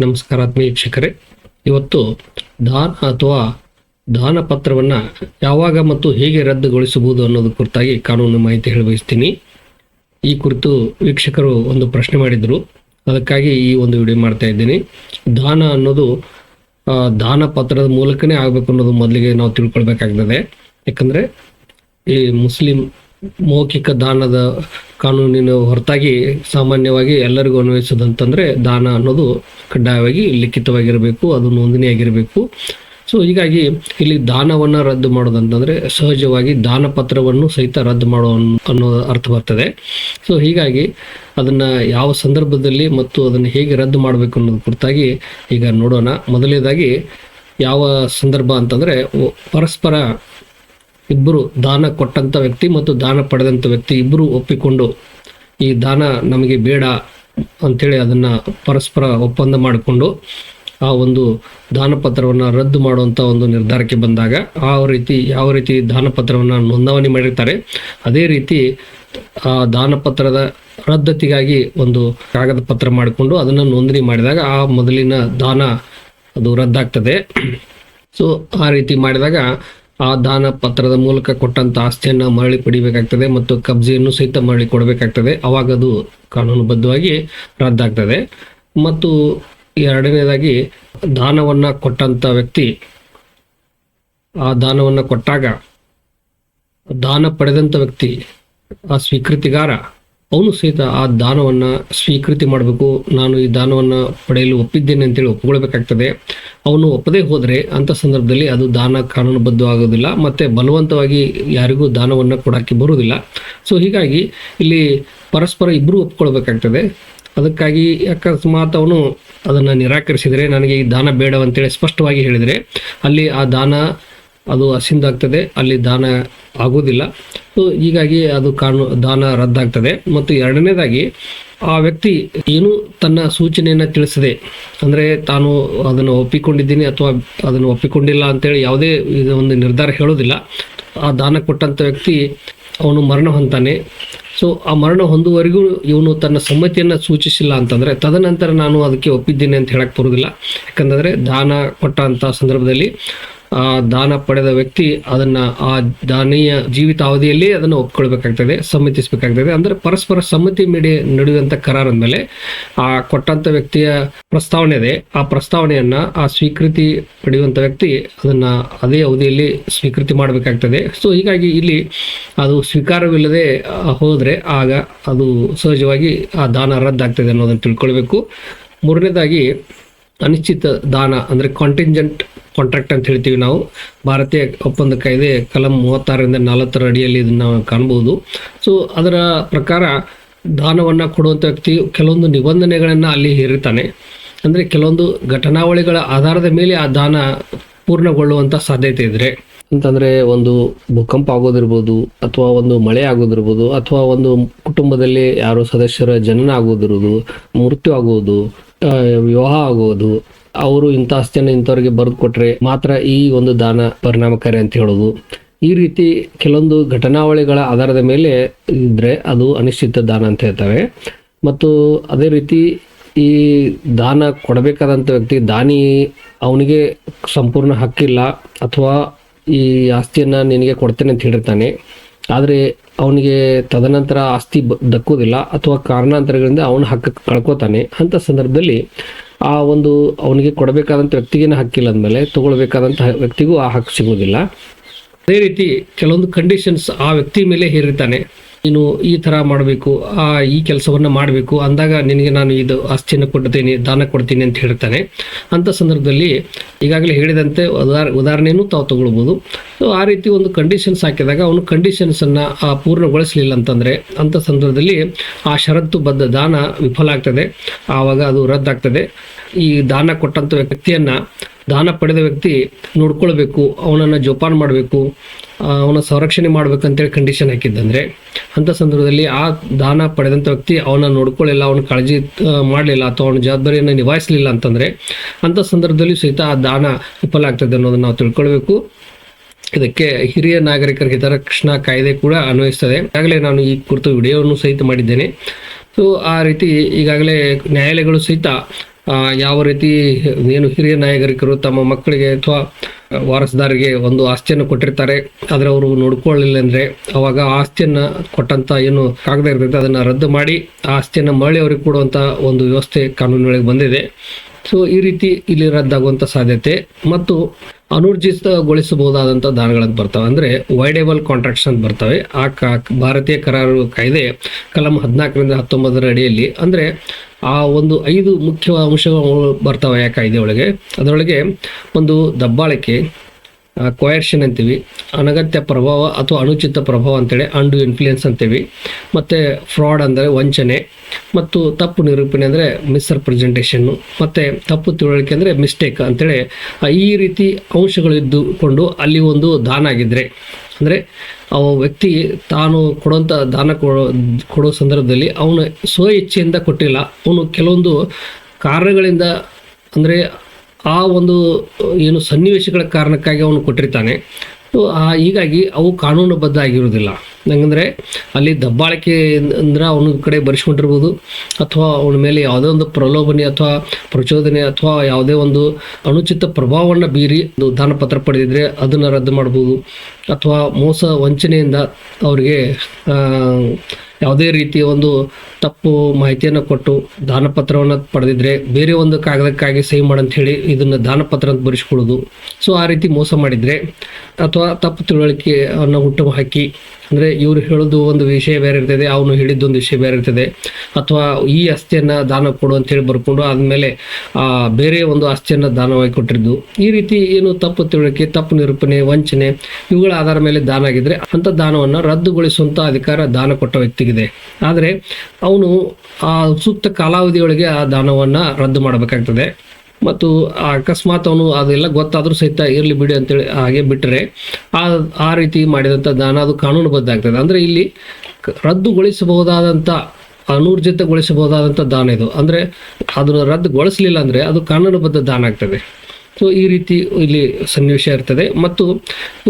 ನಮಸ್ಕಾರ ಆತ್ಮೀಯ ವೀಕ್ಷಕರೇ, ಇವತ್ತು ದಾನ ಅಥವಾ ದಾನ ಪತ್ರವನ್ನು ಯಾವಾಗ ಮತ್ತು ಹೇಗೆ ರದ್ದುಗೊಳಿಸಬಹುದು ಅನ್ನೋದು ಕುರಿತಾಗಿ ಕಾನೂನು ಮಾಹಿತಿ ಹೇಳಬಯಸ್ತೀನಿ. ಈ ಕುರಿತು ವೀಕ್ಷಕರು ಒಂದು ಪ್ರಶ್ನೆ ಮಾಡಿದರು, ಅದಕ್ಕಾಗಿ ಈ ಒಂದು ವಿಡಿಯೋ ಮಾಡ್ತಾ ಇದ್ದೀನಿ. ದಾನ ಅನ್ನೋದು ದಾನ ಪತ್ರದ ಮೂಲಕನೇ ಆಗಬೇಕು ಅನ್ನೋದು ಮೊದಲಿಗೆ ನಾವು ತಿಳ್ಕೊಳ್ಬೇಕಾಗ್ತದೆ. ಯಾಕಂದರೆ ಈ ಮುಸ್ಲಿಂ ಮೌಖಿಕ ದಾನದ ಕಾನೂನಿನ ಹೊರತಾಗಿ ಸಾಮಾನ್ಯವಾಗಿ ಎಲ್ಲರಿಗೂ ಅನ್ವಯಿಸೋದಂತಂದರೆ ದಾನ ಅನ್ನೋದು ಕಡ್ಡಾಯವಾಗಿ ಲಿಖಿತವಾಗಿರಬೇಕು, ಅದು ನೋಂದಣಿಯಾಗಿರಬೇಕು. ಸೊ ಹೀಗಾಗಿ ಇಲ್ಲಿ ದಾನವನ್ನು ರದ್ದು ಮಾಡೋದಂತಂದರೆ ಸಹಜವಾಗಿ ದಾನ ಪತ್ರವನ್ನು ಸಹಿತ ರದ್ದು ಮಾಡೋ ಅನ್ನೋ ಅರ್ಥ ಬರ್ತದೆ. ಸೊ ಹೀಗಾಗಿ ಅದನ್ನು ಯಾವ ಸಂದರ್ಭದಲ್ಲಿ ಮತ್ತು ಅದನ್ನು ಹೇಗೆ ರದ್ದು ಮಾಡಬೇಕು ಅನ್ನೋದು ಕುರಿತಾಗಿ ಈಗ ನೋಡೋಣ. ಮೊದಲನೇದಾಗಿ ಯಾವ ಸಂದರ್ಭ ಅಂತಂದರೆ, ಪರಸ್ಪರ ಇಬ್ಬರು ದಾನ ಕೊಟ್ಟಂಥ ವ್ಯಕ್ತಿ ಮತ್ತು ದಾನ ಪಡೆದಂಥ ವ್ಯಕ್ತಿ ಇಬ್ಬರು ಒಪ್ಪಿಕೊಂಡು ಈ ದಾನ ನಮಗೆ ಬೇಡ ಅಂಥೇಳಿ ಅದನ್ನು ಪರಸ್ಪರ ಒಪ್ಪಂದ ಮಾಡಿಕೊಂಡು ಆ ಒಂದು ದಾನ ಪತ್ರವನ್ನು ರದ್ದು ಮಾಡುವಂಥ ಒಂದು ನಿರ್ಧಾರಕ್ಕೆ ಬಂದಾಗ ಯಾವ ರೀತಿ ದಾನ ಪತ್ರವನ್ನು ನೋಂದಣಿ ಮಾಡಿರ್ತಾರೆ, ಅದೇ ರೀತಿ ಆ ದಾನ ಪತ್ರದ ರದ್ದತಿಗಾಗಿ ಒಂದು ಕಾಗದ ಪತ್ರ ಮಾಡಿಕೊಂಡು ಅದನ್ನು ನೋಂದಣಿ ಮಾಡಿದಾಗ ಆ ಮೊದಲಿನ ದಾನ ಅದು ರದ್ದಾಗ್ತದೆ. ಸೊ ಆ ರೀತಿ ಮಾಡಿದಾಗ ಆ ದಾನ ಪತ್ರದ ಮೂಲಕ ಕೊಟ್ಟಂಥ ಆಸ್ತಿಯನ್ನು ಮರಳಿ ಪಡಿಬೇಕಾಗ್ತದೆ ಮತ್ತು ಕಬ್ಜೆಯನ್ನು ಸಹಿತ ಮರಳಿ ಕೊಡಬೇಕಾಗ್ತದೆ. ಅವಾಗ ಅದು ಕಾನೂನುಬದ್ಧವಾಗಿ ರದ್ದಾಗ್ತದೆ. ಮತ್ತು ಎರಡನೇದಾಗಿ ದಾನವನ್ನು ಕೊಟ್ಟಂಥ ವ್ಯಕ್ತಿ ಆ ದಾನವನ್ನು ಕೊಟ್ಟಾಗ ದಾನ ಪಡೆದಂಥ ವ್ಯಕ್ತಿ ಆ ಸ್ವೀಕೃತಿಗಾರ ಅವನು ಸಹಿತ ಆ ದಾನವನ್ನು ಸ್ವೀಕೃತಿ ಮಾಡಬೇಕು. ನಾನು ಈ ದಾನವನ್ನು ಪಡೆಯಲು ಒಪ್ಪಿದ್ದೇನೆ ಅಂತೇಳಿ ಒಪ್ಕೊಳ್ಬೇಕಾಗ್ತದೆ. ಅವನು ಒಪ್ಪದೇ ಹೋದರೆ ಅಂಥ ಸಂದರ್ಭದಲ್ಲಿ ಅದು ದಾನ ಕಾನೂನುಬದ್ಧ ಆಗೋದಿಲ್ಲ ಮತ್ತು ಬಲವಂತವಾಗಿ ಯಾರಿಗೂ ದಾನವನ್ನು ಕೊಡೋಕ್ಕೆ ಬರುವುದಿಲ್ಲ. ಸೊ ಹೀಗಾಗಿ ಇಲ್ಲಿ ಪರಸ್ಪರ ಇಬ್ಬರು ಒಪ್ಕೊಳ್ಬೇಕಾಗ್ತದೆ. ಅದಕ್ಕಾಗಿ ಅಕಸ್ಮಾತ್ ಅವನು ಅದನ್ನು ನಿರಾಕರಿಸಿದರೆ, ನನಗೆ ಈ ದಾನ ಬೇಡವಂತೇಳಿ ಸ್ಪಷ್ಟವಾಗಿ ಹೇಳಿದರೆ ಅಲ್ಲಿ ಆ ದಾನ ಅದು ಅಸಿಂದಾಗ್ತದೆ, ಅಲ್ಲಿ ದಾನ ಆಗೋದಿಲ್ಲ. ಸೊ ಹೀಗಾಗಿ ಅದು ದಾನ ರದ್ದಾಗ್ತದೆ. ಮತ್ತು ಎರಡನೇದಾಗಿ ಆ ವ್ಯಕ್ತಿ ಏನು ತನ್ನ ಸೂಚನೆಯನ್ನು ತಿಳಿಸದೆ, ಅಂದರೆ ತಾನು ಅದನ್ನು ಒಪ್ಪಿಕೊಂಡಿದ್ದೀನಿ ಅಥವಾ ಅದನ್ನು ಒಪ್ಪಿಕೊಂಡಿಲ್ಲ ಅಂತೇಳಿ ಯಾವುದೇ ಒಂದು ನಿರ್ಧಾರ ಹೇಳೋದಿಲ್ಲ. ಆ ದಾನ ಕೊಟ್ಟಂಥ ವ್ಯಕ್ತಿ ಅವನು ಮರಣ ಹೊಂತಾನೆ. ಸೊ ಆ ಮರಣ ಹೊಂದುವವರೆಗೂ ಇವನು ತನ್ನ ಸಮ್ಮತಿಯನ್ನು ಸೂಚಿಸಿಲ್ಲ ಅಂತಂದರೆ ತದನಂತರ ನಾನು ಅದಕ್ಕೆ ಒಪ್ಪಿದ್ದೇನೆ ಅಂತ ಹೇಳಕ್ಕೆ ಬರೋದಿಲ್ಲ. ಯಾಕಂದರೆ ದಾನ ಕೊಟ್ಟಂಥ ಸಂದರ್ಭದಲ್ಲಿ ಆ ದಾನ ಪಡೆದ ವ್ಯಕ್ತಿ ಅದನ್ನು ಆ ದಾನಿಯ ಜೀವಿತಾವಧಿಯಲ್ಲಿ ಅದನ್ನು ಒಪ್ಕೊಳ್ಬೇಕಾಗ್ತದೆ, ಸಮ್ಮತಿಸಬೇಕಾಗ್ತದೆ. ಅಂದರೆ ಪರಸ್ಪರ ಸಮ್ಮತಿ ನಡೆಯುವಂಥ ಕರಾರ ಅಂದಮೇಲೆ ಆ ಕೊಟ್ಟಂಥ ವ್ಯಕ್ತಿಯ ಪ್ರಸ್ತಾವನೆ ಇದೆ, ಆ ಪ್ರಸ್ತಾವನೆಯನ್ನು ಆ ಸ್ವೀಕೃತಿ ಪಡೆಯುವಂಥ ವ್ಯಕ್ತಿ ಅದನ್ನು ಅದೇ ಅವಧಿಯಲ್ಲಿ ಸ್ವೀಕೃತಿ ಮಾಡಬೇಕಾಗ್ತದೆ. ಸೊ ಹೀಗಾಗಿ ಇಲ್ಲಿ ಅದು ಸ್ವೀಕಾರವಿಲ್ಲದೆ ಹೋದರೆ ಆಗ ಅದು ಸಹಜವಾಗಿ ಆ ದಾನ ರದ್ದಾಗ್ತದೆ ಅನ್ನೋದನ್ನು ತಿಳ್ಕೊಳ್ಬೇಕು. ಮೂರನೇದಾಗಿ ಅನಿಶ್ಚಿತ ದಾನ ಅಂದರೆ ಕಾಂಟಿಂಜೆಂಟ್ ಕಾಂಟ್ರಾಕ್ಟ್ ಅಂತ ಹೇಳ್ತೀವಿ ನಾವು. ಭಾರತೀಯ ಒಪ್ಪಂದ ಕಾಯ್ದೆ ಕಲಂ 36ರಿಂದ 40 ಅಡಿಯಲ್ಲಿ ಇದನ್ನು ನಾವು ಕಾಣ್ಬೋದು. ಸೊ ಅದರ ಪ್ರಕಾರ ದಾನವನ್ನು ಕೊಡುವಂಥ ವ್ಯಕ್ತಿ ಕೆಲವೊಂದು ನಿಬಂಧನೆಗಳನ್ನು ಅಲ್ಲಿ ಹೇರಿರ್ತಾನೆ. ಅಂದರೆ ಕೆಲವೊಂದು ಘಟನಾವಳಿಗಳ ಆಧಾರದ ಮೇಲೆ ಆ ದಾನ ಪೂರ್ಣಗೊಳ್ಳುವಂಥ ಸಾಧ್ಯತೆ ಇದ್ದರೆ, ಅಂತಂದರೆ ಒಂದು ಭೂಕಂಪ ಆಗೋದಿರ್ಬೋದು, ಅಥವಾ ಒಂದು ಮಳೆ ಆಗೋದಿರ್ಬೋದು, ಅಥವಾ ಒಂದು ಕುಟುಂಬದಲ್ಲಿ ಯಾರೋ ಸದಸ್ಯರ ಜನನ ಆಗೋದಿರೋದು, ಮೃತ್ಯು ಆಗೋದು, ವಿವಾಹ ಆಗೋದು, ಅವರು ಇಂಥ ಆಸ್ತಿಯನ್ನು ಇಂಥವ್ರಿಗೆ ಬರೆದು ಕೊಟ್ಟರೆ ಮಾತ್ರ ಈ ಒಂದು ದಾನ ಪರಿಣಾಮಕಾರಿ ಅಂತ ಹೇಳೋದು. ಈ ರೀತಿ ಕೆಲವೊಂದು ಘಟನಾವಳಿಗಳ ಆಧಾರದ ಮೇಲೆ ಇದ್ದರೆ ಅದು ಅನಿಶ್ಚಿತ ದಾನ ಅಂತ ಹೇಳ್ತವೆ. ಮತ್ತು ಅದೇ ರೀತಿ ಈ ದಾನ ಕೊಡಬೇಕಾದಂಥ ವ್ಯಕ್ತಿ ದಾನಿ ಅವನಿಗೆ ಸಂಪೂರ್ಣ ಹಕ್ಕಿಲ್ಲ, ಅಥವಾ ಈ ಆಸ್ತಿಯನ್ನು ನಿನಗೆ ಕೊಡ್ತೇನೆ ಅಂತ ಹೇಳಿರ್ತಾನೆ, ಆದರೆ ಅವನಿಗೆ ತದನಂತರ ಆಸ್ತಿ ದಕ್ಕುವುದಿಲ್ಲ ಅಥವಾ ಕಾರಣಾಂತರಗಳಿಂದ ಅವನ ಹಕ್ಕು ಕಳ್ಕೊತಾನೆ. ಅಂಥ ಸಂದರ್ಭದಲ್ಲಿ ಆ ಒಂದು ಅವನಿಗೆ ಕೊಡಬೇಕಾದಂಥ ವ್ಯಕ್ತಿಗೇನು ಹಕ್ಕಿಲ್ಲ ಅಂದಮೇಲೆ ತಗೊಳ್ಬೇಕಾದಂಥ ವ್ಯಕ್ತಿಗೂ ಆ ಹಕ್ಕು ಸಿಗೋದಿಲ್ಲ. ಅದೇ ರೀತಿ ಕೆಲವೊಂದು ಕಂಡೀಷನ್ಸ್ ಆ ವ್ಯಕ್ತಿ ಮೇಲೆ ಹೇರಿರ್ತಾನೆ. ನೀನು ಈ ಥರ ಮಾಡಬೇಕು, ಈ ಕೆಲಸವನ್ನು ಮಾಡಬೇಕು ಅಂದಾಗ ನಿನಗೆ ನಾನು ಇದು ಆಸ್ತಿಯನ್ನು ಕೊಡ್ತೀನಿ, ದಾನ ಕೊಡ್ತೀನಿ ಅಂತ ಹೇಳ್ತಾನೆ. ಅಂಥ ಸಂದರ್ಭದಲ್ಲಿ ಈಗಾಗಲೇ ಹೇಳಿದಂತೆ ಉದಾಹರಣೆಯನ್ನು ತಾವು ತಗೊಳ್ಬೋದು. ಸೊ ಆ ರೀತಿ ಒಂದು ಕಂಡೀಷನ್ಸ್ ಹಾಕಿದಾಗ ಅವನು ಕಂಡೀಷನ್ಸನ್ನು ಪೂರ್ಣಗೊಳಿಸಲಿಲ್ಲ ಅಂತಂದರೆ ಅಂಥ ಸಂದರ್ಭದಲ್ಲಿ ಆ ಷರತ್ತುಬದ್ಧ ದಾನ ವಿಫಲ ಆಗ್ತದೆ, ಆವಾಗ ಅದು ರದ್ದಾಗ್ತದೆ. ಈ ದಾನ ಕೊಟ್ಟಂಥ ವ್ಯಕ್ತಿಯನ್ನು ದಾನ ಪಡೆದ ವ್ಯಕ್ತಿ ನೋಡ್ಕೊಳ್ಬೇಕು, ಅವನನ್ನು ಜೋಪಾನ ಮಾಡಬೇಕು, ಅವನ ಸಂರಕ್ಷಣೆ ಮಾಡ್ಬೇಕಂತೇಳಿ ಕಂಡೀಷನ್ ಹಾಕಿದ್ದಂದರೆ ಅಂಥ ಸಂದರ್ಭದಲ್ಲಿ ಆ ದಾನ ಪಡೆದಂಥ ವ್ಯಕ್ತಿ ಅವನ ನೋಡ್ಕೊಳ್ಳಿಲ್ಲ, ಅವನ ಕಾಳಜಿ ಮಾಡಲಿಲ್ಲ, ಅಥವಾ ಅವನ ಜವಾಬ್ದಾರಿಯನ್ನು ನಿಭಾಯಿಸಲಿಲ್ಲ ಅಂತಂದರೆ ಅಂಥ ಸಂದರ್ಭದಲ್ಲಿ ಸಹಿತ ಆ ದಾನ ವಿಫಲ ಆಗ್ತದೆ ಅನ್ನೋದನ್ನು ನಾವು ತಿಳ್ಕೊಳ್ಬೇಕು. ಇದಕ್ಕೆ ಹಿರಿಯ ನಾಗರಿಕರ ಹಿತರಕ್ಷಣಾ ಕಾಯ್ದೆ ಕೂಡ ಅನ್ವಯಿಸ್ತದೆ. ಈಗಾಗಲೇ ನಾನು ಈ ಕುರಿತು ವಿಡಿಯೋವನ್ನು ಸಹಿತ ಮಾಡಿದ್ದೇನೆ. ಸೊ ಆ ರೀತಿ ಈಗಾಗಲೇ ನ್ಯಾಯಾಲಯಗಳು ಸಹಿತ ಯಾವ ರೀತಿ ಏನು ಹಿರಿಯ ನಾಗರಿಕರು ತಮ್ಮ ಮಕ್ಕಳಿಗೆ ಅಥವಾ ವಾರಸುದಾರರಿಗೆ ಒಂದು ಆಸ್ತಿಯನ್ನು ಕೊಟ್ಟಿರ್ತಾರೆ, ಆದರೆ ಅವರು ನೋಡ್ಕೊಳ್ಳಿಲ್ಲ ಅಂದ್ರೆ ಅವಾಗ ಆ ಆಸ್ತಿಯನ್ನ ಕೊಟ್ಟಂತ ಏನು ಕಾಗದ ಇರ್ತೈತೆ ಅದನ್ನ ರದ್ದು ಮಾಡಿ ಆ ಆಸ್ತಿಯನ್ನ ಮರಳಿ ಅವ್ರಿಗೆ ಕೊಡುವಂತ ಒಂದು ವ್ಯವಸ್ಥೆ ಕಾನೂನಿನೊಳಗೆ ಬಂದಿದೆ. ಸೊ ಈ ರೀತಿ ಇಲ್ಲಿ ರದ್ದಾಗುವಂತ ಸಾಧ್ಯತೆ ಮತ್ತು ಅನೂರ್ಜಿತಗೊಳಿಸಬಹುದಾದಂಥ ದಾನಗಳಂತ ಬರ್ತವೆ, ಅಂದ್ರೆ ವೈಡೇಬಲ್ ಕಾಂಟ್ರಾಕ್ಟ್ಸ್ ಅಂತ ಬರ್ತವೆ. ಭಾರತೀಯ ಕರಾರು ಕಾಯ್ದೆ ಕಲಂ 14ರಿಂದ 19 ಅಡಿಯಲ್ಲಿ ಅಂದ್ರೆ ಆ ಒಂದು 5 ಮುಖ್ಯ ಅಂಶಗಳು ಬರ್ತವೆ ಆ ಕಾಯ್ದೆ ಒಳಗೆ. ಅದರೊಳಗೆ ಒಂದು ದಬ್ಬಾಳಿಕೆ, ಕೊಯರ್ಷನ್ ಅಂತೀವಿ, ಅನಗತ್ಯ ಪ್ರಭಾವ ಅಥವಾ ಅನುಚಿತ ಪ್ರಭಾವ ಅಂತೇಳಿ ಅಂಡು ಇನ್ಫ್ಲೂಯೆನ್ಸ್ ಅಂತೀವಿ, ಮತ್ತು ಫ್ರಾಡ್ ಅಂದರೆ ವಂಚನೆ, ಮತ್ತು ತಪ್ಪು ನಿರೂಪಣೆ ಅಂದರೆ ಮಿಸ್ರೆಪ್ರೆಸೆಂಟೇಷನ್ನು, ಮತ್ತು ತಪ್ಪು ತಿಳುವಳಿಕೆ ಅಂದರೆ ಮಿಸ್ಟೇಕ್ ಅಂತೇಳಿ ಈ ರೀತಿ ಅಂಶಗಳು ಇದ್ದುಕೊಂಡು ಅಲ್ಲಿ ಒಂದು ದಾನ ಆಗಿದ್ರೆ, ಅಂದರೆ ಆ ವ್ಯಕ್ತಿ ತಾನು ಕೊಡುವಂಥ ದಾನ ಕೊಡೋ ಸಂದರ್ಭದಲ್ಲಿ ಅವನು ಸ್ವ ಇಚ್ಛೆಯಿಂದ ಕೊಟ್ಟಿಲ್ಲ, ಅವನು ಕೆಲವೊಂದು ಕಾರಣಗಳಿಂದ ಅಂದರೆ ಆ ಒಂದು ಏನು ಸನ್ನಿವೇಶಗಳ ಕಾರಣಕ್ಕಾಗಿ ಅವನು ಕೊಟ್ಟಿರ್ತಾನೆ. ಹೀಗಾಗಿ ಅವು ಕಾನೂನುಬದ್ಧ ಆಗಿರುವುದಿಲ್ಲ. ಹಂಗಂದ್ರೆ ಅಲ್ಲಿ ದಬ್ಬಾಳಿಕೆ ಅಂದ್ರೆ ಅವನ ಕಡೆ ಬರೆಸ್ಕೊಂಡಿರ್ಬೋದು, ಅಥವಾ ಅವನ ಮೇಲೆ ಯಾವುದೇ ಒಂದು ಪ್ರಲೋಭನೆ ಅಥವಾ ಪ್ರಚೋದನೆ ಅಥವಾ ಯಾವುದೇ ಒಂದು ಅನುಚಿತ ಪ್ರಭಾವವನ್ನು ಬೀರಿ ದಾನ ಪತ್ರ ಪಡೆದಿದ್ರೆ ಅದನ್ನು ರದ್ದು ಮಾಡ್ಬೋದು, ಅಥವಾ ಮೋಸ ವಂಚನೆಯಿಂದ ಅವರಿಗೆ ಯಾವುದೇ ರೀತಿಯ ಒಂದು ತಪ್ಪು ಮಾಹಿತಿಯನ್ನು ಕೊಟ್ಟು ದಾನಪತ್ರವನ್ನು ಪಡೆದಿದ್ರೆ ಬೇರೆ ಒಂದು ಕಾಗದಕ್ಕಾಗಿ ಸಹಿ ಮಾಡಂತ ಹೇಳಿ ಇದನ್ನು ದಾನಪತ್ರ ಅಂತ ಬರೆಸ್ಕೊಳ್ಳೋದು. ಸೊ ಆ ರೀತಿ ಮೋಸ ಮಾಡಿದರೆ ಅಥವಾ ತಪ್ಪು ತಿಳುವಳಿಕೆಯನ್ನು ಹುಟ್ಟು ಹಾಕಿ, ಅಂದರೆ ಇವರು ಹೇಳೋದು ಒಂದು ವಿಷಯ ಬೇರೆ ಇರ್ತದೆ, ಅವನು ಹೇಳಿದ್ದೊಂದು ವಿಷಯ ಬೇರೆ ಇರ್ತದೆ, ಅಥವಾ ಈ ಆಸ್ತಿಯನ್ನು ದಾನ ಕೊಡು ಅಂತೇಳಿ ಬರ್ಕೊಂಡು ಆದಮೇಲೆ ಬೇರೆ ಒಂದು ಆಸ್ತಿಯನ್ನು ದಾನವಾಗಿ ಕೊಟ್ಟಿದ್ದು, ಈ ರೀತಿ ಏನು ತಪ್ಪು ತಿಳುವಳಿಕೆ, ತಪ್ಪು ನಿರೂಪಣೆ, ವಂಚನೆ ಇವುಗಳ ಆಧಾರ ಮೇಲೆ ದಾನ ಆಗಿದ್ರೆ ಅಂಥ ದಾನವನ್ನು ರದ್ದುಗೊಳಿಸುವಂಥ ಅಧಿಕಾರ ದಾನ ಕೊಟ್ಟ ವ್ಯಕ್ತಿಗಿದೆ. ಆದರೆ ಅವನು ಆ ಸೂಕ್ತ ಕಾಲಾವಧಿಯೊಳಗೆ ಆ ದಾನವನ್ನು ರದ್ದು ಮಾಡಬೇಕಾಗ್ತದೆ. ಮತ್ತು ಅಕಸ್ಮಾತ್ ಅವನು ಅದೆಲ್ಲ ಗೊತ್ತಾದರೂ ಸಹಿತ ಇರಲಿ ಬಿಡಿ ಅಂತೇಳಿ ಹಾಗೆ ಬಿಟ್ಟರೆ ಆ ರೀತಿ ಮಾಡಿದಂಥ ದಾನ ಅದು ಕಾನೂನುಬದ್ಧ ಆಗ್ತದೆ. ಅಂದರೆ ಇಲ್ಲಿ ರದ್ದುಗೊಳಿಸಬಹುದಾದಂಥ ಅನೂರ್ಜಿತಗೊಳಿಸಬಹುದಾದಂಥ ದಾನ ಇದು, ಅಂದರೆ ಅದನ್ನು ರದ್ದುಗೊಳಿಸಲಿಲ್ಲ ಅಂದರೆ ಅದು ಕಾನೂನುಬದ್ಧ ದಾನ ಆಗ್ತದೆ. ಸೊ ಈ ರೀತಿ ಇಲ್ಲಿ ಸನ್ನಿವೇಶ ಇರ್ತದೆ. ಮತ್ತು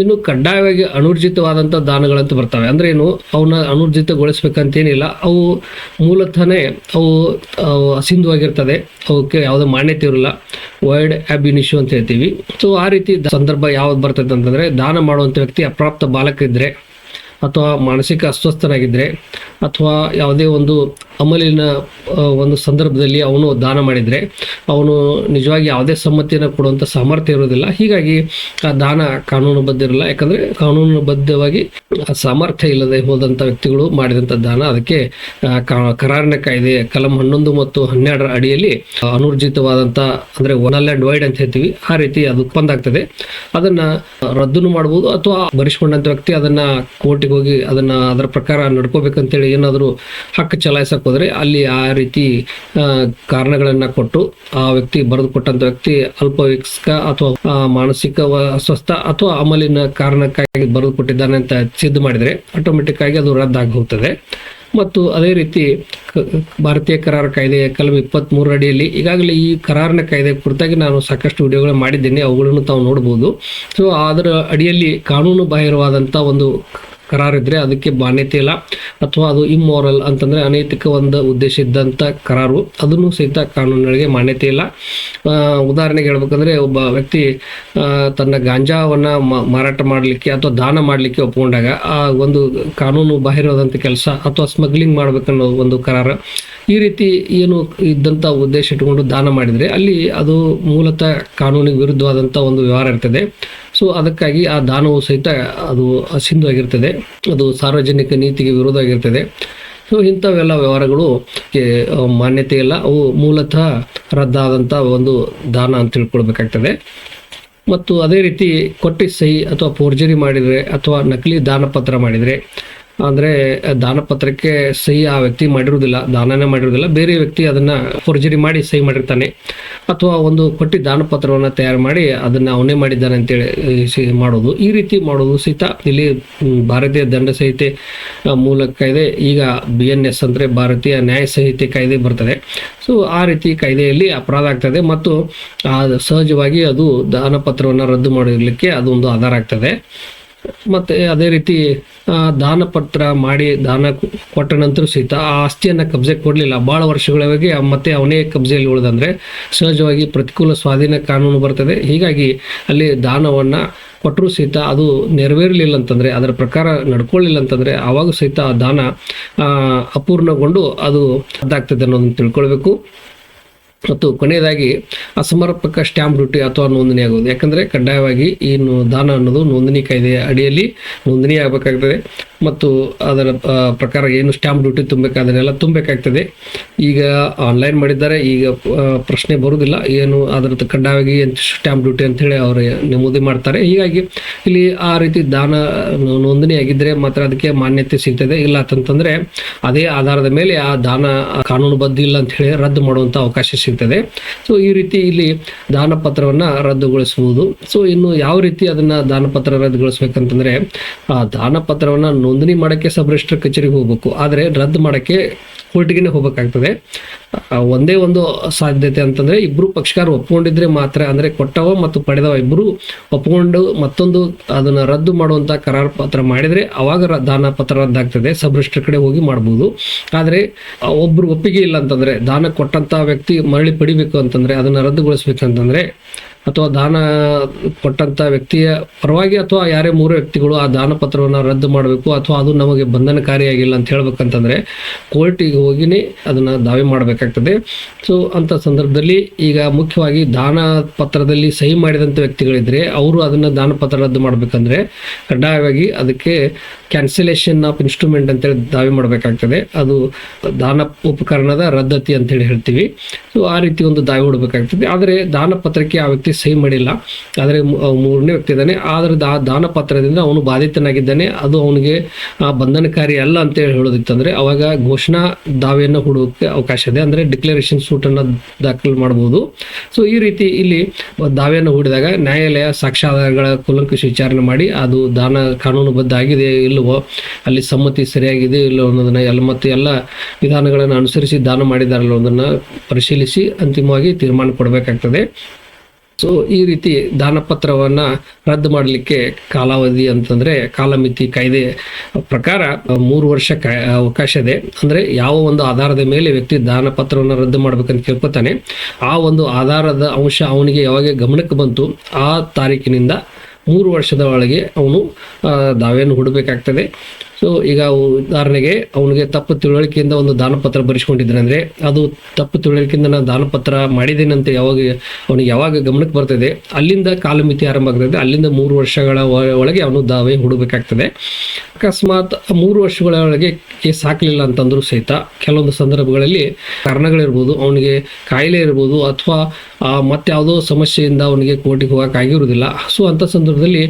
ಇನ್ನು ಕಡ್ಡಾಯವಾಗಿ ಅನೂರ್ಜಿತವಾದಂಥ ದಾನಗಳಂತ ಬರ್ತವೆ. ಅಂದರೆ ಏನು, ಅವನ್ನ ಅನೂರ್ಜಿತಗೊಳಿಸ್ಬೇಕಂತೇನಿಲ್ಲ, ಅವು ಮೂಲತಃನೇ ಅವು ಅಸಿಂಧುವಾಗಿರ್ತದೆ, ಅವಕ್ಕೆ ಯಾವುದೇ ಮಾನ್ಯತೆ ಇರಲ್ಲ, ವೈಡ್ ಆಬ್ ಇನಿಷಿಯೋ ಅಂತ ಹೇಳ್ತೀವಿ. ಸೊ ಆ ರೀತಿ ಸಂದರ್ಭ ಯಾವ್ದು ಬರ್ತದೆ ಅಂತಂದರೆ, ದಾನ ಮಾಡುವಂಥ ವ್ಯಕ್ತಿ ಅಪ್ರಾಪ್ತ ಬಾಲಕ ಇದ್ದರೆ, ಅಥವಾ ಮಾನಸಿಕ ಅಸ್ವಸ್ಥನಾಗಿದ್ದರೆ, ಅಥವಾ ಯಾವುದೇ ಒಂದು ಅಮಲಿನ ಒಂದು ಸಂದರ್ಭದಲ್ಲಿ ಅವನು ದಾನ ಮಾಡಿದರೆ ಅವನು ನಿಜವಾಗಿ ಯಾವುದೇ ಸಮ್ಮತಿಯನ್ನು ಕೊಡುವಂಥ ಸಾಮರ್ಥ್ಯ ಇರೋದಿಲ್ಲ. ಹೀಗಾಗಿ ಆ ದಾನ ಕಾನೂನುಬದ್ಧ ಇರಲ್ಲ. ಯಾಕಂದರೆ ಕಾನೂನುಬದ್ಧವಾಗಿ ಸಾಮರ್ಥ್ಯ ಇಲ್ಲದೆ ಹೋದಂಥ ವ್ಯಕ್ತಿಗಳು ಮಾಡಿದಂಥ ದಾನ ಅದಕ್ಕೆ ಕರಾರಿನ ಕಾಯ್ದೆ ಕಲಂ 11 ಮತ್ತು 12 ಅಡಿಯಲ್ಲಿ ಅನೂರ್ಜಿತವಾದಂಥ, ಅಂದರೆ ಒನ್ ಆ್ಯಂಡ್ ವೈಡ್ ಅಂತ ಹೇಳ್ತೀವಿ, ಆ ರೀತಿ ಅದು ಉತ್ಪನ್ನ ಆಗ್ತದೆ. ಅದನ್ನು ರದ್ದನ್ನು ಮಾಡ್ಬೋದು, ಅಥವಾ ಬರೆಸ್ಕೊಂಡಂಥ ವ್ಯಕ್ತಿ ಅದನ್ನು ಕೋರ್ಟಿಗೆ ಹೋಗಿ ಅದರ ಪ್ರಕಾರ ನಡ್ಕೋಬೇಕಂತೇಳಿ ಏನಾದರೂ ಹಕ್ಕು ಚಲಾಯಿಸಕ್ಕೆ ಹೋದರೆ ಅಲ್ಲಿ ಆ ರೀತಿ ಕಾರಣಗಳನ್ನು ಕೊಟ್ಟು ಆ ವ್ಯಕ್ತಿ ಬರೆದು ಕೊಟ್ಟಂಥ ವ್ಯಕ್ತಿ ಅಲ್ಪವಯಸ್ಕ ಅಥವಾ ಮಾನಸಿಕ ಅಸ್ವಸ್ಥ ಅಥವಾ ಅಮಲಿನ ಕಾರಣಕ್ಕಾಗಿ ಬರೆದು ಕೊಟ್ಟಿದ್ದಾನೆ ಅಂತ ಸಿದ್ಧ ಮಾಡಿದರೆ ಆಟೋಮೆಟಿಕ್ ಆಗಿ ಅದು ರದ್ದಾಗಿ ಹೋಗ್ತದೆ. ಮತ್ತು ಅದೇ ರೀತಿ ಭಾರತೀಯ ಕರಾರು ಕಾಯ್ದೆ ಕಲಂ 23 ಅಡಿಯಲ್ಲಿ ಈಗಾಗಲೇ ಈ ಕರಾರಿನ ಕಾಯ್ದೆ ಕುರಿತಾಗಿ ನಾನು ಸಾಕಷ್ಟು ವಿಡಿಯೋಗಳು ಮಾಡಿದ್ದೀನಿ, ಅವುಗಳನ್ನು ತಾವು ನೋಡ್ಬೋದು. ಸೊ ಅದರ ಅಡಿಯಲ್ಲಿ ಕಾನೂನು ಬಾಹಿರವಾದಂಥ ಒಂದು ಕರಾರಿದ್ರೆ ಅದಕ್ಕೆ ಮಾನ್ಯತೆ ಇಲ್ಲ, ಅಥವಾ ಅದು ಇಮ್ಮೋರಲ್ ಅಂತಂದರೆ ಅನೈತಿಕ ಒಂದು ಉದ್ದೇಶ ಇದ್ದಂಥ ಕರಾರು, ಅದನ್ನು ಸಹಿತ ಕಾನೂನಿನೊಳಗೆ ಮಾನ್ಯತೆ ಇಲ್ಲ. ಉದಾಹರಣೆಗೆ ಹೇಳ್ಬೇಕಂದ್ರೆ, ಒಬ್ಬ ವ್ಯಕ್ತಿ ತನ್ನ ಗಾಂಜಾವನ್ನು ಮಾರಾಟ ಮಾಡಲಿಕ್ಕೆ ಅಥವಾ ದಾನ ಮಾಡಲಿಕ್ಕೆ ಒಪ್ಪಿಕೊಂಡಾಗ ಆ ಒಂದು ಕಾನೂನು ಬಾಹಿರವಾದಂಥ ಕೆಲಸ ಅಥವಾ ಸ್ಮಗ್ಲಿಂಗ್ ಮಾಡಬೇಕನ್ನೋ ಒಂದು ಕರಾರು, ಈ ರೀತಿ ಏನು ಇದ್ದಂಥ ಉದ್ದೇಶ ಇಟ್ಟುಕೊಂಡು ದಾನ ಮಾಡಿದರೆ ಅಲ್ಲಿ ಅದು ಮೂಲತಃ ಕಾನೂನಿಗೆ ವಿರುದ್ಧವಾದಂಥ ಒಂದು ವ್ಯವಹಾರ ಇರ್ತದೆ. ಸೊ ಅದಕ್ಕಾಗಿ ಆ ದಾನವು ಸಹಿತ ಅದು ಅಸಿಂಧುವಾಗಿರ್ತದೆ, ಅದು ಸಾರ್ವಜನಿಕ ನೀತಿಗೆ ವಿರೋಧವಾಗಿರ್ತದೆ. ಸೊ ಇಂಥವೆಲ್ಲ ವ್ಯವಹಾರಗಳು ಮಾನ್ಯತೆ ಇಲ್ಲ, ಅವು ಮೂಲತಃ ರದ್ದಾದಂಥ ಒಂದು ದಾನ ಅಂತ ತಿಳ್ಕೊಳ್ಬೇಕಾಗ್ತದೆ. ಮತ್ತು ಅದೇ ರೀತಿ ಕೊಟ್ಟಿ ಸಹಿ ಅಥವಾ ಫೋರ್ಜರಿ ಮಾಡಿದರೆ ಅಥವಾ ನಕಲಿ ದಾನಪತ್ರ ಮಾಡಿದರೆ, ಅಂದರೆ ದಾನಪತ್ರಕ್ಕೆ ಸಹಿ ಆ ವ್ಯಕ್ತಿ ಮಾಡಿರುವುದಿಲ್ಲ, ದಾನನೇ ಮಾಡಿರುವುದಿಲ್ಲ, ಬೇರೆ ವ್ಯಕ್ತಿ ಅದನ್ನು ಫೋರ್ಜರಿ ಮಾಡಿ ಸಹಿ ಮಾಡಿರ್ತಾನೆ, ಅಥವಾ ಒಂದು ಕೊಟ್ಟಿ ದಾನಪತ್ರವನ್ನು ತಯಾರು ಮಾಡಿ ಅದನ್ನು ಅವನೇ ಮಾಡಿದ್ದಾನೆ ಅಂತೇಳಿ ಮಾಡೋದು, ಈ ರೀತಿ ಮಾಡೋದು ಸಹಿತ ಇಲ್ಲಿ ಭಾರತೀಯ ದಂಡ ಸಂಹಿತೆ ಮೂಲ ಕಾಯ್ದೆ, ಈಗ BNS ಅಂದರೆ ಭಾರತೀಯ ನ್ಯಾಯ ಸಂಹಿತೆ ಕಾಯ್ದೆ ಬರ್ತದೆ. ಸೊ ಆ ರೀತಿ ಕಾಯ್ದೆಯಲ್ಲಿ ಅಪರಾಧ ಆಗ್ತದೆ, ಮತ್ತು ಸಹಜವಾಗಿ ಅದು ದಾನಪತ್ರವನ್ನು ರದ್ದು ಮಾಡಲಿಕ್ಕೆ ಅದೊಂದು ಆಧಾರ ಆಗ್ತದೆ. ಮತ್ತು ಅದೇ ರೀತಿ ದಾನ ಪತ್ರ ಮಾಡಿ ದಾನ ಕೊಟ್ಟ ನಂತರ ಸಹಿತ ಆ ಆಸ್ತಿಯನ್ನು ಕಬ್ಜೆ ಕೊಡಲಿಲ್ಲ, ಭಾಳ ವರ್ಷಗಳವರೆಗೆ ಮತ್ತೆ ಅವನೇ ಕಬ್ಜೆಯಲ್ಲಿ ಉಳಿದಂದರೆ ಸಹಜವಾಗಿ ಪ್ರತಿಕೂಲ ಸ್ವಾಧೀನ ಕಾನೂನು ಬರ್ತದೆ. ಹೀಗಾಗಿ ಅಲ್ಲಿ ದಾನವನ್ನು ಕೊಟ್ಟರೂ ಸಹಿತ ಅದು ನೆರವೇರಲಿಲ್ಲ ಅಂತಂದರೆ, ಅದರ ಪ್ರಕಾರ ನಡ್ಕೊಳ್ಳಿಲ್ಲ ಅಂತಂದರೆ ಆವಾಗ ಸಹಿತ ಆ ದಾನ ಅಪೂರ್ಣಗೊಂಡು ಅದು ರದ್ದಾಗ್ತದೆ ಅನ್ನೋದನ್ನು ತಿಳ್ಕೊಳ್ಬೇಕು. ಮತ್ತು ಕೊನೆಯದಾಗಿ ಅಸಮರ್ಪಕ ಸ್ಟ್ಯಾಂಪ್ ಡ್ಯೂಟಿ ಅಥವಾ ನೋಂದಣಿ ಆಗುವುದು. ಯಾಕಂದರೆ ಕಡ್ಡಾಯವಾಗಿ ಈ ದಾನ ಅನ್ನೋದು ನೋಂದಣಿ ಕಾಯ್ದೆಯ ಅಡಿಯಲ್ಲಿ ನೋಂದಣಿ ಆಗಬೇಕಾಗ್ತದೆ ಮತ್ತು ಅದರ ಪ್ರಕಾರ ಏನು ಸ್ಟ್ಯಾಂಪ್ ಡ್ಯೂಟಿ ತುಂಬಬೇಕಾದನ್ನೆಲ್ಲ ತುಂಬಬೇಕಾಗ್ತದೆ. ಈಗ ಆನ್ಲೈನ್ ಮಾಡಿದ್ದಾರೆ, ಈಗ ಪ್ರಶ್ನೆ ಬರುವುದಿಲ್ಲ, ಏನು ಅದರದ್ದು ಕಡ್ಡಾಯವಾಗಿ ಸ್ಟ್ಯಾಂಪ್ ಡ್ಯೂಟಿ ಅಂಥೇಳಿ ಅವರು ನಮೂದಿ ಮಾಡ್ತಾರೆ. ಹೀಗಾಗಿ ಇಲ್ಲಿ ಆ ರೀತಿ ದಾನ ನೋಂದಣಿ ಆಗಿದ್ದರೆ ಮಾತ್ರ ಅದಕ್ಕೆ ಮಾನ್ಯತೆ ಸಿಗ್ತದೆ. ಇಲ್ಲ ಅಂತಂತಂದರೆ ಅದೇ ಆಧಾರದ ಮೇಲೆ ಆ ದಾನ ಕಾನೂನುಬದ್ಧ ಇಲ್ಲ ಅಂತ ಹೇಳಿ ರದ್ದು ಮಾಡುವಂಥ ಅವಕಾಶ ಸಿಗ್ತದೆ. ಸೊ ಈ ರೀತಿ ಇಲ್ಲಿ ದಾನ ಪತ್ರವನ್ನು ರದ್ದುಗೊಳಿಸುವುದು. ಸೊ ಇನ್ನು ಯಾವ ರೀತಿ ಅದನ್ನು ದಾನ ಪತ್ರ ರದ್ದುಗೊಳಿಸ್ಬೇಕಂತಂದರೆ, ಆ ದಾನ ಪತ್ರವನ್ನು ನೋಂದಣಿ ಮಾಡೋಕ್ಕೆ ಸಬ್ ರಿಜಿಸ್ಟ್ರಾರ್ ಕಚೇರಿಗೆ ಹೋಗಬೇಕು, ಆದರೆ ರದ್ದು ಮಾಡೋಕ್ಕೆ ಕೋರ್ಟಿಗೆ ಹೋಗಬೇಕಾಗ್ತದೆ. ಒಂದೇ ಒಂದು ಸಾಧ್ಯತೆ ಅಂತಂದರೆ ಇಬ್ಬರು ಪಕ್ಷಕಾರ ಒಪ್ಕೊಂಡಿದ್ರೆ ಮಾತ್ರ, ಅಂದರೆ ಕೊಟ್ಟವ ಮತ್ತು ಪಡೆದವ ಇಬ್ಬರು ಒಪ್ಕೊಂಡು ಮತ್ತೊಂದು ಅದನ್ನು ರದ್ದು ಮಾಡುವಂಥ ಕರಾರು ಪತ್ರ ಮಾಡಿದರೆ ಅವಾಗ ದಾನ ಪತ್ರ ರದ್ದಾಗ್ತದೆ, ಸಬ್ ರಿಜಿಸ್ಟ್ರಾರ್ ಕಡೆ ಹೋಗಿ ಮಾಡ್ಬೋದು. ಆದರೆ ಒಬ್ಬರು ಒಪ್ಪಿಗೆ ಇಲ್ಲ ಅಂತಂದರೆ, ದಾನ ಕೊಟ್ಟಂಥ ವ್ಯಕ್ತಿ ಮರಳಿ ಪಡಿಬೇಕು ಅಂತಂದರೆ, ಅದನ್ನು ರದ್ದುಗೊಳಿಸ್ಬೇಕಂತಂದರೆ ಅಥವಾ ದಾನ ಕೊಟ್ಟಂಥ ವ್ಯಕ್ತಿಯ ಪರವಾಗಿ ಅಥವಾ ಯಾರೇ ಮೂರು ವ್ಯಕ್ತಿಗಳು ಆ ದಾನ ಪತ್ರವನ್ನು ರದ್ದು ಮಾಡಬೇಕು ಅಥವಾ ಅದು ನಮಗೆ ಬಂಧನಕಾರಿಯಾಗಿಲ್ಲ ಅಂತ ಹೇಳ್ಬೇಕಂತಂದರೆ ಕೋರ್ಟಿಗೆ ಹೋಗಿನೇ ಅದನ್ನು ದಾವೆ ಮಾಡಬೇಕಾಗ್ತದೆ. ಸೊ ಅಂಥ ಸಂದರ್ಭದಲ್ಲಿ ಈಗ ಮುಖ್ಯವಾಗಿ ದಾನ ಪತ್ರದಲ್ಲಿ ಸಹಿ ಮಾಡಿದಂಥ ವ್ಯಕ್ತಿಗಳಿದ್ದರೆ ಅವರು ಅದನ್ನು ದಾನ ಪತ್ರ ರದ್ದು ಮಾಡಬೇಕಂದ್ರೆ ಕಡ್ಡಾಯವಾಗಿ ಅದಕ್ಕೆ ಕ್ಯಾನ್ಸಲೇಷನ್ ಆಫ್ ಇನ್ಸ್ಟ್ರೂಮೆಂಟ್ ಅಂತೇಳಿ ದಾವೆ ಮಾಡಬೇಕಾಗ್ತದೆ. ಅದು ದಾನ ಉಪಕರಣದ ರದ್ದತಿ ಅಂತೇಳಿ ಹೇಳ್ತೀವಿ. ಸೊ ಆ ರೀತಿ ಒಂದು ದಾವೆ ಹೊಡಬೇಕಾಗ್ತದೆ. ಆದರೆ ದಾನ ಪತ್ರಕ್ಕೆ ಆ ವ್ಯಕ್ತಿ ಸಹಿ ಮಾಡಿಲ್ಲ, ಆದರೆ ಮೂರನೇ ವ್ಯಕ್ತಿ ಇದ್ದಾನೆ, ಆದರೆ ಆ ದಾನ ಪತ್ರದಿಂದ ಅವನು ಬಾಧಿತನಾಗಿದ್ದಾನೆ, ಅದು ಅವನಿಗೆ ಬಂಧನಕಾರಿ ಅಲ್ಲ ಅಂತೇಳಿ ಹೇಳೋದಿತ್ತಂದರೆ ಅವಾಗ ಘೋಷಣಾ ದಾವೆಯನ್ನು ಹೂಡೋಕ್ಕೆ ಅವಕಾಶ ಇದೆ, ಅಂದರೆ ಡಿಕ್ಲರೇಷನ್ ಸೂಟನ್ನು ದಾಖಲು ಮಾಡಬಹುದು. ಸೊ ಈ ರೀತಿ ಇಲ್ಲಿ ದಾವೆಯನ್ನು ಹೂಡಿದಾಗ ನ್ಯಾಯಾಲಯ ಸಾಕ್ಷ್ಯಾಧಾರಗಳ ಕೂಲಂಕಷ ವಿಚಾರಣೆ ಮಾಡಿ ಅದು ದಾನ ಕಾನೂನುಬದ್ಧ ಆಗಿದೆ ಇಲ್ಲವೋ, ಅಲ್ಲಿ ಸಮ್ಮತಿ ಸರಿಯಾಗಿದೆ ಇಲ್ಲವೋ ಅನ್ನೋದನ್ನು ಮತ್ತು ಎಲ್ಲ ವಿಧಾನಗಳನ್ನು ಅನುಸರಿಸಿ ದಾನ ಮಾಡಿದಾರಲ್ಲ ಅನ್ನೋದನ್ನು ಪರಿಶೀಲಿಸಿ ಅಂತಿಮವಾಗಿ ತೀರ್ಮಾನ ಕೊಡಬೇಕಾಗ್ತದೆ. ಸೊ ಈ ರೀತಿ ದಾನಪತ್ರವನ್ನು ರದ್ದು ಮಾಡಲಿಕ್ಕೆ ಕಾಲಾವಧಿ ಅಂತಂದರೆ ಕಾಲಮಿತಿ ಕಾಯ್ದೆ ಪ್ರಕಾರ 3 ವರ್ಷ ಅವಕಾಶ ಇದೆ. ಅಂದರೆ ಯಾವ ಒಂದು ಆಧಾರದ ಮೇಲೆ ವ್ಯಕ್ತಿ ದಾನಪತ್ರವನ್ನು ರದ್ದು ಮಾಡಬೇಕಂತ ಕೇಳ್ಕೊತಾನೆ, ಆ ಒಂದು ಆಧಾರದ ಅಂಶ ಅವನಿಗೆ ಯಾವಾಗ ಗಮನಕ್ಕೆ ಬಂತು ಆ ತಾರೀಕಿನಿಂದ 3 ವರ್ಷದ ಒಳಗೆ ಅವನು ದಾವೆಯನ್ನು ಹೂಡಬೇಕಾಗ್ತದೆ. ಸೊ ಈಗ ಉದಾಹರಣೆಗೆ ಅವನಿಗೆ ತಪ್ಪು ತಿಳುವಳಿಕೆಯಿಂದ ಒಂದು ದಾನಪತ್ರ ಬರೆಸ್ಕೊಂಡಿದ್ದಾನೆ ಅಂದರೆ ಅದು ತಪ್ಪು ತಿಳುವಳಿಕೆಯಿಂದ ನಾನು ದಾನಪತ್ರ ಮಾಡಿದ್ದೇನೆ ಅಂತ ಯಾವಾಗ ಗಮನಕ್ಕೆ ಬರ್ತದೆ ಅಲ್ಲಿಂದ ಕಾಲಮಿತಿ ಆರಂಭ ಆಗ್ತದೆ. ಅಲ್ಲಿಂದ 3 ವರ್ಷಗಳ ಒಳಗೆ ಅವನು ದಾವೆ ಹೂಡಬೇಕಾಗ್ತದೆ. ಅಕಸ್ಮಾತ್ 3 ವರ್ಷಗಳ ಒಳಗೆ ಕೇಸ್ ಹಾಕಲಿಲ್ಲ ಅಂತಂದ್ರೂ ಸಹಿತ ಕೆಲವೊಂದು ಸಂದರ್ಭಗಳಲ್ಲಿ ಕಾರಣಗಳಿರ್ಬೋದು, ಅವನಿಗೆ ಕಾಯಿಲೆ ಇರ್ಬೋದು ಅಥವಾ ಮತ್ತಾವುದೋ ಸಮಸ್ಯೆಯಿಂದ ಅವನಿಗೆ ಕೋರ್ಟಿಗೆ ಹೋಗೋಕ್ಕಾಗಿರೋದಿಲ್ಲ. ಸೊ ಅಂಥ ಸಂದರ್ಭದಲ್ಲಿ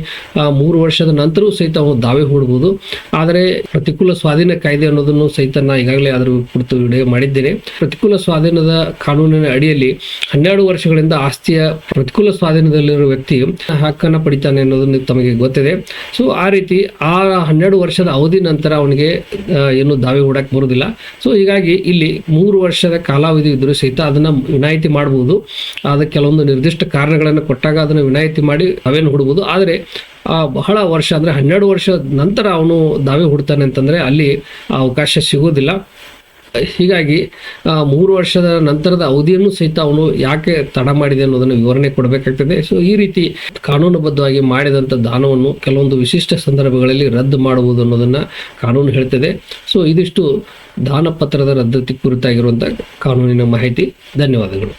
3 ವರ್ಷದ ನಂತರವೂ ಸಹಿತ ಅವನು ದಾವೆ ಹೂಡಬಹುದು. ಆದರೆ ಪ್ರತಿಕೂಲ ಸ್ವಾಧೀನ ಕಾಯ್ದೆ ಅನ್ನೋದನ್ನು ಸಹಿತ ನಾ ಈಗಾಗಲೇ ಅದರ ಕುರಿತು ವಿಡಿಯೋ ಮಾಡಿದ್ದೇನೆ. ಪ್ರತಿಕೂಲ ಸ್ವಾಧೀನದ ಕಾನೂನಿನ ಅಡಿಯಲ್ಲಿ 12 ವರ್ಷಗಳಿಂದ ಆಸ್ತಿಯ ಪ್ರತಿಕೂಲ ಸ್ವಾಧೀನದಲ್ಲಿರುವ ವ್ಯಕ್ತಿ ಹಕ್ಕನ್ನು ಪಡಿತಾನೆ ಅನ್ನೋದನ್ನು ತಮಗೆ ಗೊತ್ತಿದೆ. ಸೊ ಆ ರೀತಿ ಆ 12 ವರ್ಷದ ಅವಧಿ ನಂತರ ಅವನಿಗೆ ಏನು ದಾವೆ ಹೂಡಕ್ಕೆ ಬರುವುದಿಲ್ಲ. ಸೊ ಹೀಗಾಗಿ ಇಲ್ಲಿ 3 ವರ್ಷದ ಕಾಲಾವಧಿ ಇದ್ದರೂ ಸಹಿತ ಅದನ್ನು ವಿನಾಯಿತಿ ಮಾಡಬಹುದು. ಅದಕ್ಕೆ ಕೆಲವೊಂದು ನಿರ್ದಿಷ್ಟ ಕಾರಣಗಳನ್ನು ಕೊಟ್ಟಾಗ ಅದನ್ನು ವಿನಾಯಿತಿ ಮಾಡಿ ಅವೇನು ಹೂಡಬಹುದು. ಆದರೆ ಬಹಳ ವರ್ಷ ಅಂದರೆ 12 ವರ್ಷ ನಂತರ ಅವನು ದಾವೆ ಹೂಡ್ತಾನೆ ಅಂತಂದರೆ ಅಲ್ಲಿ ಅವಕಾಶ ಸಿಗೋದಿಲ್ಲ. ಹೀಗಾಗಿ 3 ವರ್ಷದ ನಂತರದ ಅವಧಿಯನ್ನು ಸಹಿತ ಅವನು ಯಾಕೆ ತಡ ಮಾಡಿದೆ ಅನ್ನೋದನ್ನು ವಿವರಣೆ ಕೊಡಬೇಕಾಗ್ತದೆ. ಸೊ ಈ ರೀತಿ ಕಾನೂನುಬದ್ಧವಾಗಿ ಮಾಡಿದಂಥ ದಾನವನ್ನು ಕೆಲವೊಂದು ವಿಶಿಷ್ಟ ಸಂದರ್ಭಗಳಲ್ಲಿ ರದ್ದು ಮಾಡುವುದು ಅನ್ನೋದನ್ನು ಕಾನೂನು ಹೇಳ್ತದೆ. ಸೊ ಇದಿಷ್ಟು ದಾನಪತ್ರದ ರದ್ದತಿ ಕುರಿತಾಗಿರುವಂಥ ಕಾನೂನಿನ ಮಾಹಿತಿ. ಧನ್ಯವಾದಗಳು.